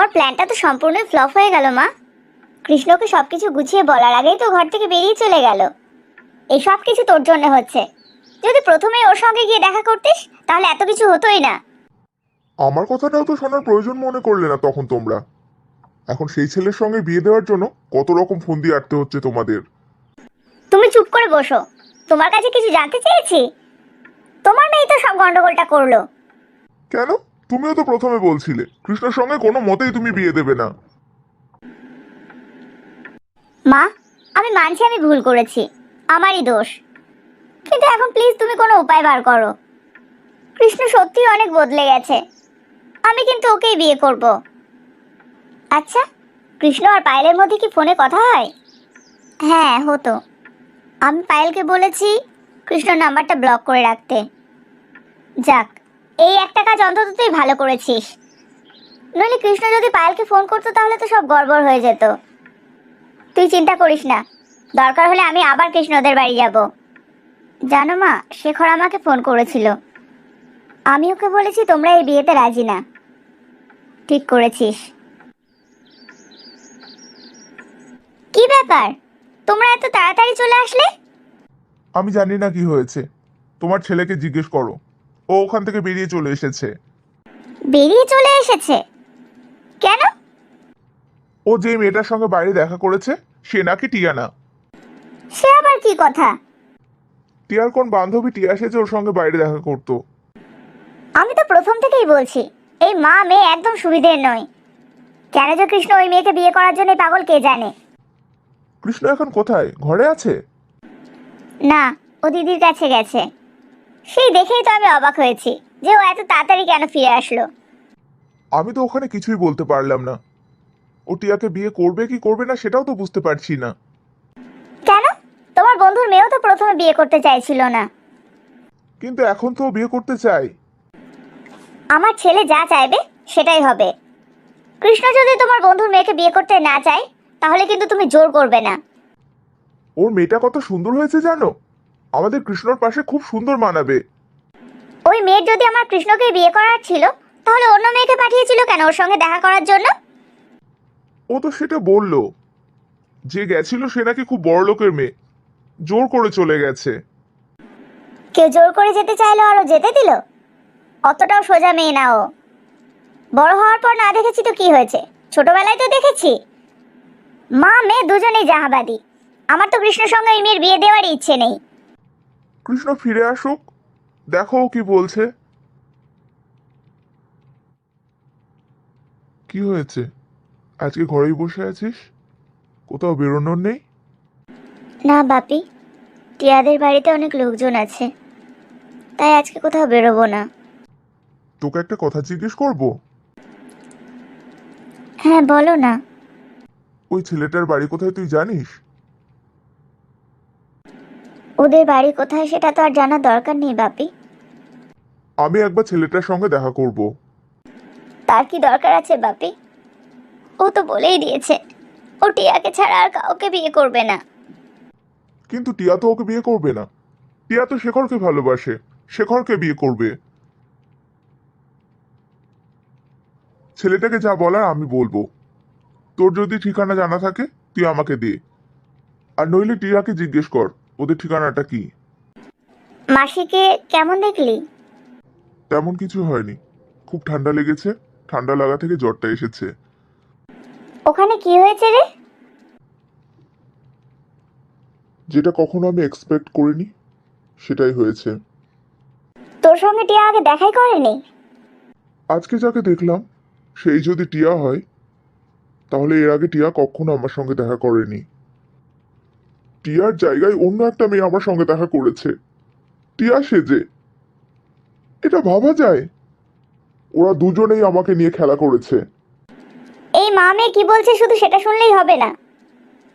তোমার প্ল্যানটা তো সম্পূর্ণই ফ্লপ হয়ে গেল মা। কৃষ্ণকে সবকিছু গুছিয়ে বলার আগেই তো ঘর থেকে বেরিয়ে চলে গেল। এই সব কিছু তোর জন্য হচ্ছে। যদি প্রথমেই ওর সঙ্গে গিয়ে দেখা করতিস তাহলে এত কিছু হতোই না। আমার কথাটাও তো শোনার প্রয়োজন মনে করলে না তখন তোমরা। এখন সেই ছেলের সঙ্গে বিয়ে দেওয়ার জন্য কত রকম ফন্দি আটতে হচ্ছে তোমাদের। তুমি চুপ করে বসো। তোমার কাছে কিছু জানতে চেয়েছি? তোমার মেয়ে তো সব গন্ডগোলটা করলো। কেন? তুমিও তো প্রথমে বলছিলে কৃষ্ণের সঙ্গে কোনো মতেই তুমি বিয়ে দেবে না। মা, আমি মানছি আমি ভুল করেছি, আমারই দোষ। কিন্তু এখন প্লিজ তুমি কোনো উপায় বার করো। কৃষ্ণ সত্যিই অনেক বদলে গেছে। আমি কিন্তু ওকেই বিয়ে করব। আচ্ছা, কৃষ্ণ আর পায়েলের মধ্যে কি ফোনে কথা হয়? হ্যাঁ, হতো। আমি পায়েলকে বলেছি কৃষ্ণর নাম্বারটা ব্লক করে রাখতে। যাক, এই একটা কাজ অন্তত তুই ভালো করেছিস। নইলে কৃষ্ণ যদি পায়েলকে ফোন করতো তাহলে তো সব গড়বড় হয়ে যেত। তুই চিন্তা করিস না, দরকার হলে আমি আবার কৃষ্ণদের বাড়ি যাব। জানো মা, শেখর আমাকে ফোন করেছিল। আমি ওকে বলেছি তোমরা এই বিয়েতে রাজি না। ঠিক করেছিস। কি ব্যাপার, তোমরা এত তাড়াতাড়ি চলে আসলে? আমি জানি না কি হয়েছে, তোমার ছেলেকে জিজ্ঞেস করো। ও ওখান থেকে বেরিয়ে চলে এসেছে। বেরিয়ে চলে এসেছে? কেন? ও যে মেয়েটার সঙ্গে বাইরে দেখা করেছে সে নাকি টিয়ানা। সে আবার কি কথা? টিয়ার কোন বান্ধবী টিয়া এসেছে ওর সঙ্গে বাইরে দেখা করতো। আমি তো প্রথম থেকেই বলছি এই মা মেয়ে একদম সুবিধের নয়। কেন যে কৃষ্ণ ওই মেয়েকে বিয়ে করার জন্য পাগল কে জানে। কৃষ্ণ এখন কোথায়? ঘরে আছে? না, ও দিদির কাছে গেছে। সেই দেখেই তো আমি অবাক হয়েছি যে ও এত তাড়াতাড়ি কেন ফিরে আসলো। আমি তো ওখানে কিছুই বলতে পারলাম না। ও টিয়াকে বিয়ে করবে কি করবে না সেটাও তো বুঝতে পারছি না। কেন? তোমার বন্ধুর মেয়েও তো প্রথমে বিয়ে করতে চাইছিল না। কিন্তু এখন তো ও বিয়ে করতে চাই। আমার ছেলে যা চাইবে সেটাই হবে। কৃষ্ণ যদি তোমার বন্ধুর মেয়েকে বিয়ে করতে না চায় তাহলে কিন্তু তুমি জোর করবে না। ওর মেয়েটা কত সুন্দর হয়েছে জানো? আমাদের কৃষ্ণর পাশে খুব সুন্দর মানাবে। ওই মেয়ের যদি আমার কৃষ্ণকে বিয়ে করার ছিল তাহলে অন্য মেয়েকে পাঠিয়েছিল কেন ওর সঙ্গে দেখা করার জন্য? ও তো সেটা বললো, যে গেছিল সে নাকি খুব বড় লোকের মেয়ে, জোর করে চলে গেছে। কেউ জোর করে যেতে চাইলো আর ও যেতে দিল? অতটাও সোজা মেয়ে না ও। বড় হওয়ার পর না দেখেছি তো কি হয়েছে, ছোটবেলায় তো দেখেছি। মা মেয়ে দুজনেই জাহাবাদী। আমার তো কৃষ্ণের সঙ্গে এই মেয়ের বিয়ে দেওয়ারই ইচ্ছে নেই। কৃষ্ণ ফিরে আসুক, দেখো ও কি বলছে। কি হয়েছে? আজকে ঘরেই বসে আছিস, কোথাও বেরোনোর নেই? না বাপি, টিয়াদের বাড়িতে অনেক লোকজন আছে, তাই আজকে কোথাও বেরোবো না। তোকে একটা কথা জিজ্ঞেস করব। হ্যাঁ বলো না। ওই ছেলেটার বাড়ি কোথায় তুই জানিস? ওদের বাড়ি কোথায় সেটা তো আর জানার দরকার নেই বাপি। আমি একবার ছেলেটার সঙ্গে দেখা করব। তার কি দরকার আছে বাপি? ও তো বলেই দিয়েছে ও টিয়াকে ছাড়া আর কাউকে বিয়ে করবে না। কিন্তু টিয়া তো ওকে বিয়ে করবে না। টিয়া তো শেখরকে ভালোবাসে, শেখরকে বিয়ে করবে। ছেলেটাকে যা বলার আমি বলবো। তোর যদি ঠিকানা জানা থাকে তুই আমাকে দে, আর নইলে টিয়াকে জিজ্ঞেস কর ওদের ঠিকানাটা কি। মাসিকে কেমন দেখলি? তেমন কিছু হয়নি, খুব ঠান্ডা লেগেছে, ঠান্ডা লাগা থেকে জ্বরটা এসেছে। ওখানে কি হয়েছে রে? যেটা কখনো আমি এক্সপেক্ট করিনি সেটাই হয়েছে। তোর সঙ্গে টিয়া আগে দেখাই করেনি? আজকে যাকে দেখলাম সেই যদি টিয়া হয় তাহলে এর আগে টিয়া কখনো আমার সঙ্গে দেখা করেনি। টিয়ার জায়গায় অন্য একটা মেয়ে আমার সঙ্গে দেখা করেছে, টিয়া সেজে। এটা ভাবা যায়? ওরা দুজনেই আমাকে নিয়ে খেলা করেছে। এই মা মেয়ে কি বলছে শুধু সেটা শুনলেই হবে না।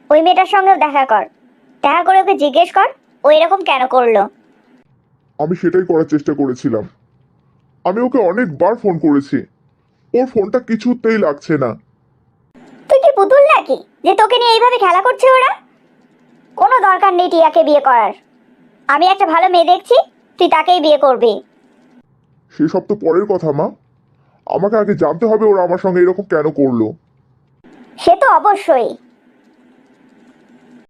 ওই মেয়েটার সঙ্গেও দেখা কর। দেখা করে ওকে জিজ্ঞেস কর ও এরকম কেন করলো। আমি সেটাই করার চেষ্টা করেছিলাম। আমি ওকে অনেকবার ফোন করেছি, ওর ফোনটা কিছুতেই লাগছে না। তুই কি পুতুল নাকি যে তোকে নিয়ে এইভাবে খেলা করছে ওরা? কোনো দরকার নেই টিয়াকে বিয়ে করার। আমি একটা ভালো মেয়ে দেখছি, তুই তাকেই বিয়ে করবি। সেসব তো পরের কথা মা। আমাকে আগে জানতে হবে ওরা আমার সঙ্গে এরকম কেন করলো। সে তো অবশ্যই।